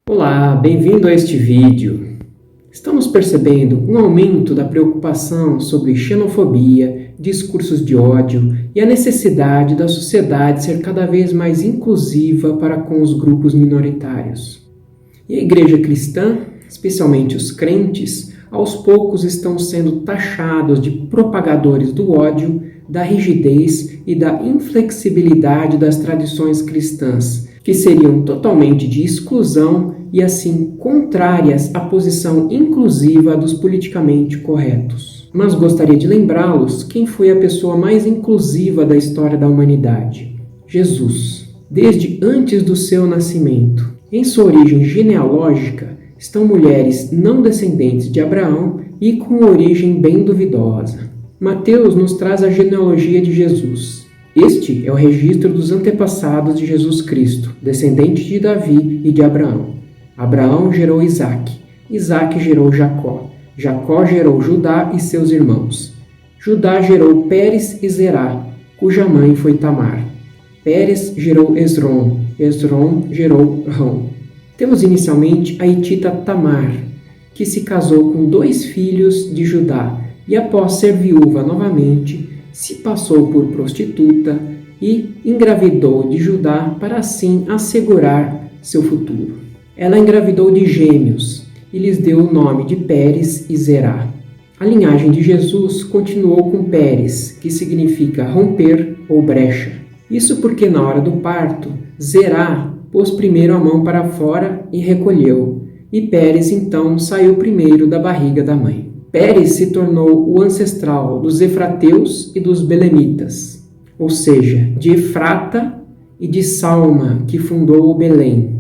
Olá, bem-vindo a este vídeo. Estamos percebendo um aumento da preocupação sobre xenofobia, discursos de ódio e a necessidade da sociedade ser cada vez mais inclusiva para com os grupos minoritários. E a igreja cristã, especialmente os crentes, aos poucos estão sendo taxados de propagadores do ódio, da rigidez e da inflexibilidade das tradições cristãs, que seriam totalmente de exclusão e assim contrárias à posição inclusiva dos politicamente corretos. Mas gostaria de lembrá-los quem foi a pessoa mais inclusiva da história da humanidade: Jesus. Desde antes do seu nascimento, em sua origem genealógica, estão mulheres não descendentes de Abraão e com origem bem duvidosa. Mateus nos traz a genealogia de Jesus. Este é o registro dos antepassados de Jesus Cristo, descendente de Davi e de Abraão. Abraão gerou Isaque, Isaque gerou Jacó, Jacó gerou Judá e seus irmãos. Judá gerou Pérez e Zerá, cuja mãe foi Tamar. Pérez gerou Esrom, Esrom gerou Rão. Temos inicialmente a hitita Tamar, que se casou com 2 filhos de Judá e após ser viúva novamente, se passou por prostituta e engravidou de Judá para assim assegurar seu futuro. Ela engravidou de gêmeos e lhes deu o nome de Pérez e Zerá. A linhagem de Jesus continuou com Pérez, que significa romper ou brecha. Isso porque na hora do parto, Zerá pôs primeiro a mão para fora e recolheu, e Pérez então saiu primeiro da barriga da mãe. Pérez se tornou o ancestral dos Efrateus e dos Belemitas, ou seja, de Efrata e de Salma, que fundou o Belém.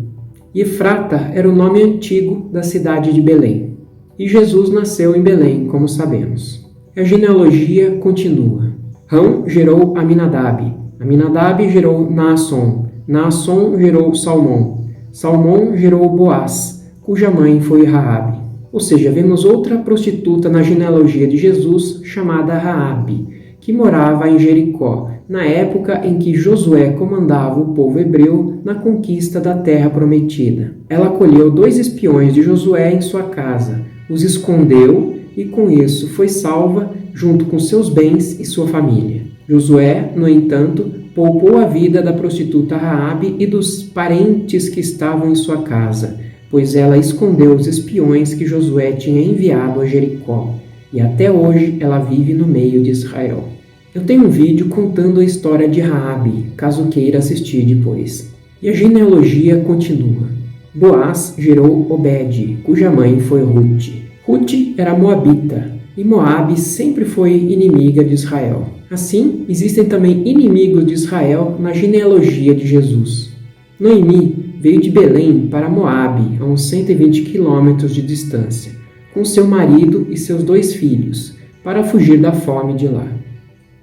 Efrata era o nome antigo da cidade de Belém. E Jesus nasceu em Belém, como sabemos. A genealogia continua. Rão gerou Aminadab, Aminadab gerou Naasson, Naasson gerou Salmão, Salmão gerou Boaz, cuja mãe foi Raabe. Ou seja, vemos outra prostituta na genealogia de Jesus chamada Raabe, que morava em Jericó, na época em que Josué comandava o povo hebreu na conquista da terra prometida. Ela acolheu 2 espiões de Josué em sua casa, os escondeu e com isso foi salva junto com seus bens e sua família. Josué, no entanto, poupou a vida da prostituta Raabe e dos parentes que estavam em sua casa, pois ela escondeu os espiões que Josué tinha enviado a Jericó, e até hoje ela vive no meio de Israel. Eu tenho um vídeo contando a história de Raabe, caso queira assistir depois. E a genealogia continua. Boaz gerou Obed, cuja mãe foi Ruth. Ruth era moabita, e Moabe sempre foi inimiga de Israel. Assim, existem também inimigos de Israel na genealogia de Jesus. Noemi veio de Belém para Moabe, a uns 120 quilômetros de distância, com seu marido e seus 2 filhos, para fugir da fome de lá.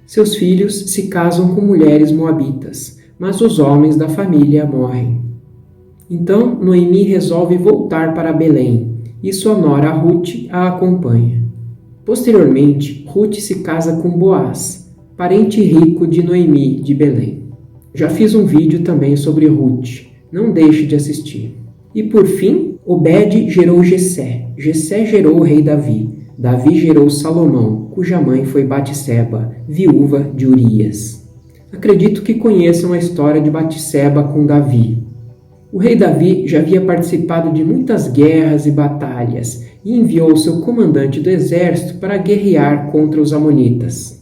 Seus filhos se casam com mulheres moabitas, mas os homens da família morrem. Então, Noemi resolve voltar para Belém, e sua nora Ruth a acompanha. Posteriormente, Ruth se casa com Boaz, parente rico de Noemi de Belém. Já fiz um vídeo também sobre Ruth, não deixe de assistir. E por fim, Obed gerou Jessé, Jessé gerou o rei Davi, Davi gerou Salomão, cuja mãe foi Batseba, viúva de Urias. Acredito que conheçam a história de Batseba com Davi. O rei Davi já havia participado de muitas guerras e batalhas e enviou seu comandante do exército para guerrear contra os amonitas.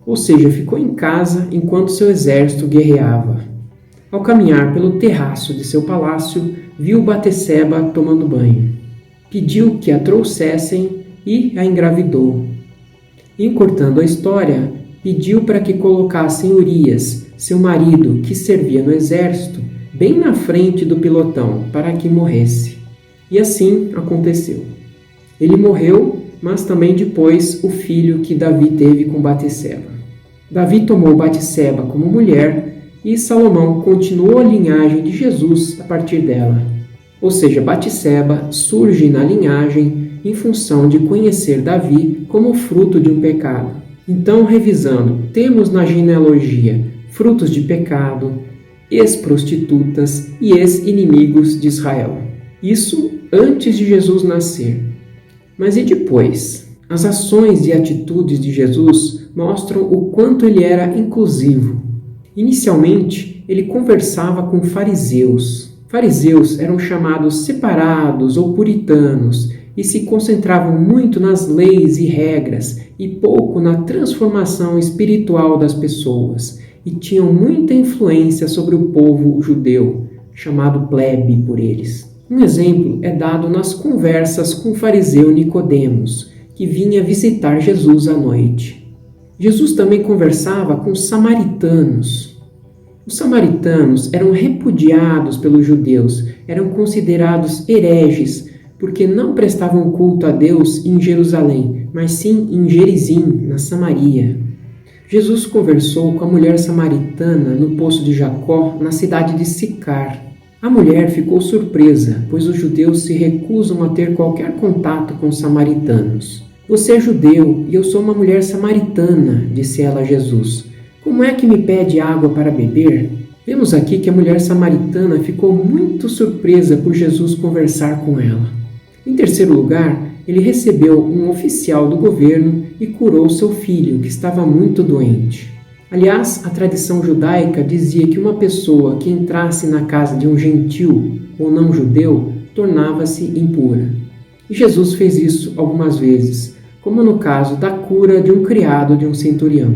Ou seja, ficou em casa enquanto seu exército guerreava. Ao caminhar pelo terraço de seu palácio, viu Batseba tomando banho. Pediu que a trouxessem e a engravidou. Encurtando a história, pediu para que colocassem Urias, seu marido, que servia no exército, bem na frente do pilotão, para que morresse. E assim aconteceu. Ele morreu, mas também depois o filho que Davi teve com Batseba. Davi tomou Batseba como mulher e Salomão continuou a linhagem de Jesus a partir dela. Ou seja, Batseba surge na linhagem em função de conhecer Davi como fruto de um pecado. Então, revisando, temos na genealogia frutos de pecado, ex-prostitutas e ex-inimigos de Israel. Isso antes de Jesus nascer. Mas e depois? As ações e atitudes de Jesus mostram o quanto ele era inclusivo. Inicialmente, ele conversava com fariseus. Fariseus eram chamados separados ou puritanos e se concentravam muito nas leis e regras e pouco na transformação espiritual das pessoas, e tinham muita influência sobre o povo judeu, chamado plebe por eles. Um exemplo é dado nas conversas com o fariseu Nicodemos, que vinha visitar Jesus à noite. Jesus também conversava com os samaritanos. Os samaritanos eram repudiados pelos judeus, eram considerados hereges, porque não prestavam culto a Deus em Jerusalém, mas sim em Gerizim, na Samaria. Jesus conversou com a mulher samaritana no poço de Jacó, na cidade de Sicar. A mulher ficou surpresa, pois os judeus se recusam a ter qualquer contato com os samaritanos. Você é judeu e eu sou uma mulher samaritana, disse ela a Jesus. Como é que me pede água para beber? Vemos aqui que a mulher samaritana ficou muito surpresa por Jesus conversar com ela. Em terceiro lugar, ele recebeu um oficial do governo e curou seu filho, que estava muito doente. Aliás, a tradição judaica dizia que uma pessoa que entrasse na casa de um gentil ou não judeu tornava-se impura. E Jesus fez isso algumas vezes, como no caso da cura de um criado de um centurião.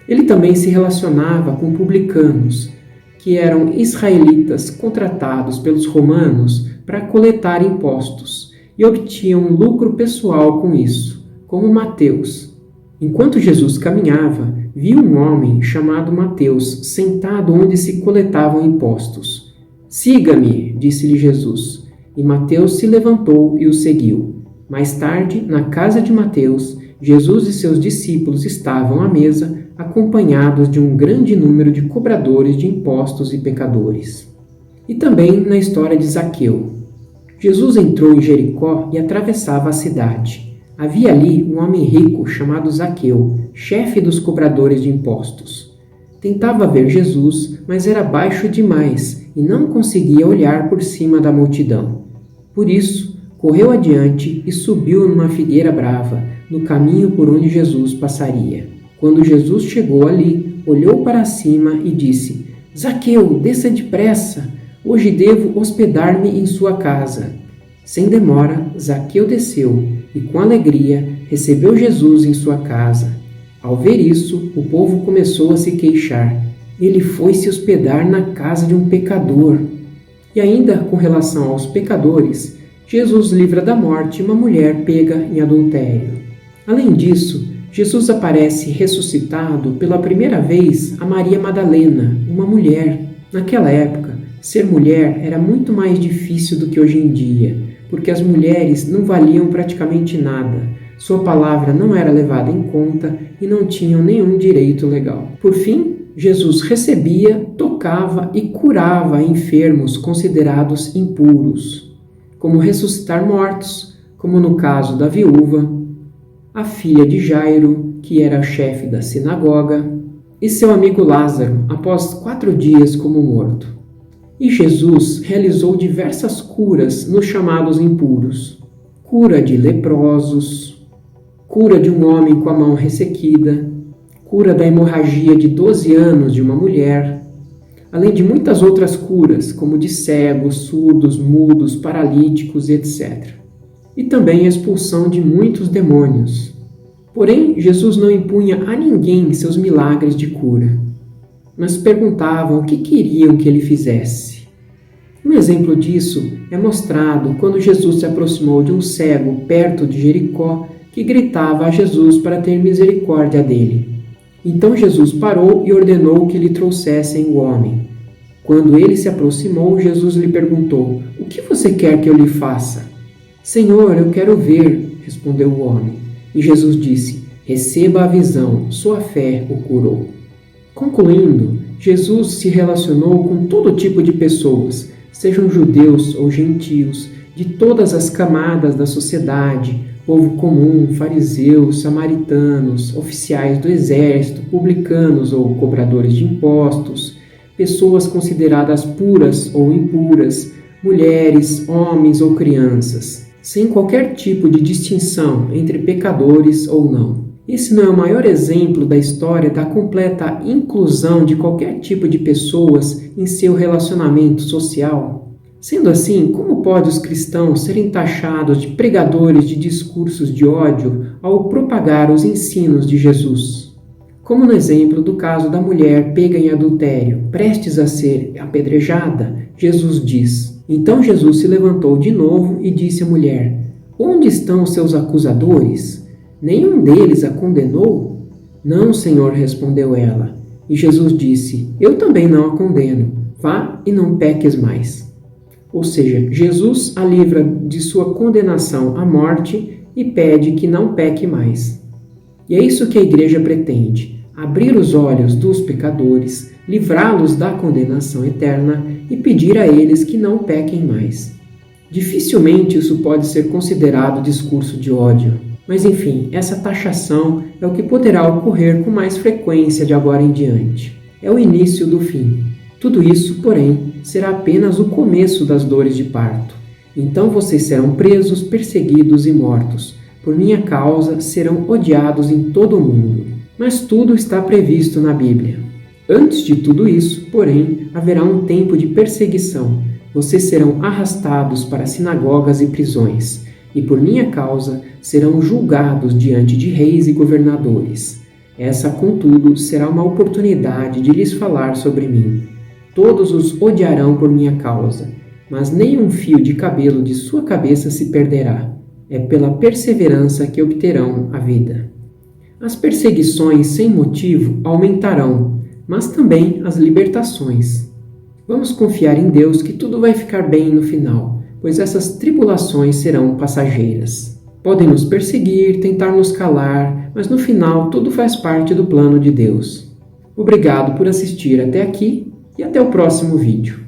Ele também se relacionava com publicanos, que eram israelitas contratados pelos romanos para coletar impostos e obtinham lucro pessoal com isso, como Mateus. Enquanto Jesus caminhava, viu um homem chamado Mateus sentado onde se coletavam impostos. Siga-me, disse-lhe Jesus, e Mateus se levantou e o seguiu. Mais tarde, na casa de Mateus, Jesus e seus discípulos estavam à mesa, acompanhados de um grande número de cobradores de impostos e pecadores. E também na história de Zaqueu. Jesus entrou em Jericó e atravessava a cidade. Havia ali um homem rico chamado Zaqueu, chefe dos cobradores de impostos. Tentava ver Jesus, mas era baixo demais e não conseguia olhar por cima da multidão. Por isso, correu adiante e subiu numa figueira brava, no caminho por onde Jesus passaria. Quando Jesus chegou ali, olhou para cima e disse: Zaqueu, desça depressa! Hoje devo hospedar-me em sua casa. Sem demora, Zaqueu desceu e, com alegria, recebeu Jesus em sua casa. Ao ver isso, o povo começou a se queixar. Ele foi se hospedar na casa de um pecador. E ainda com relação aos pecadores, Jesus livra da morte uma mulher pega em adultério. Além disso, Jesus aparece ressuscitado pela primeira vez a Maria Madalena, uma mulher. Naquela época, ser mulher era muito mais difícil do que hoje em dia, porque as mulheres não valiam praticamente nada, sua palavra não era levada em conta e não tinham nenhum direito legal. Por fim, Jesus recebia, tocava e curava enfermos considerados impuros, como ressuscitar mortos, como no caso da viúva, a filha de Jairo, que era chefe da sinagoga, e seu amigo Lázaro, após 4 dias como morto. E Jesus realizou diversas curas nos chamados impuros. Cura de leprosos, cura de um homem com a mão ressequida, cura da hemorragia de 12 anos de uma mulher, além de muitas outras curas, como de cegos, surdos, mudos, paralíticos, etc. E também a expulsão de muitos demônios. Porém, Jesus não impunha a ninguém seus milagres de cura, mas perguntavam o que queriam que ele fizesse. Um exemplo disso é mostrado quando Jesus se aproximou de um cego perto de Jericó que gritava a Jesus para ter misericórdia dele. Então Jesus parou e ordenou que lhe trouxessem o homem. Quando ele se aproximou, Jesus lhe perguntou: "O que você quer que eu lhe faça?" "Senhor, eu quero ver", respondeu o homem. E Jesus disse: "Receba a visão, sua fé o curou." Concluindo, Jesus se relacionou com todo tipo de pessoas, sejam judeus ou gentios, de todas as camadas da sociedade, povo comum, fariseus, samaritanos, oficiais do exército, publicanos ou cobradores de impostos, pessoas consideradas puras ou impuras, mulheres, homens ou crianças, sem qualquer tipo de distinção entre pecadores ou não. Esse não é o maior exemplo da história da completa inclusão de qualquer tipo de pessoas em seu relacionamento social? Sendo assim, como podem os cristãos serem taxados de pregadores de discursos de ódio ao propagar os ensinos de Jesus? Como no exemplo do caso da mulher pega em adultério, prestes a ser apedrejada, Jesus diz: Então Jesus se levantou de novo e disse à mulher: Onde estão os seus acusadores? Nenhum deles a condenou? Não, Senhor, respondeu ela. E Jesus disse: Eu também não a condeno. Vá e não peques mais. Ou seja, Jesus a livra de sua condenação à morte e pede que não peque mais. E é isso que a igreja pretende: abrir os olhos dos pecadores, livrá-los da condenação eterna e pedir a eles que não pequem mais. Dificilmente isso pode ser considerado discurso de ódio, mas enfim, essa taxação é o que poderá ocorrer com mais frequência de agora em diante. É o início do fim. Tudo isso, porém, será apenas o começo das dores de parto. Então vocês serão presos, perseguidos e mortos. Por minha causa serão odiados em todo o mundo. Mas tudo está previsto na Bíblia. Antes de tudo isso, porém, haverá um tempo de perseguição. Vocês serão arrastados para sinagogas e prisões, e por minha causa serão julgados diante de reis e governadores. Essa, contudo, será uma oportunidade de lhes falar sobre mim. Todos os odiarão por minha causa, mas nenhum fio de cabelo de sua cabeça se perderá. É pela perseverança que obterão a vida. As perseguições sem motivo aumentarão, mas também as libertações. Vamos confiar em Deus que tudo vai ficar bem no final, pois essas tribulações serão passageiras. Podem nos perseguir, tentar nos calar, mas no final tudo faz parte do plano de Deus. Obrigado por assistir até aqui e até o próximo vídeo.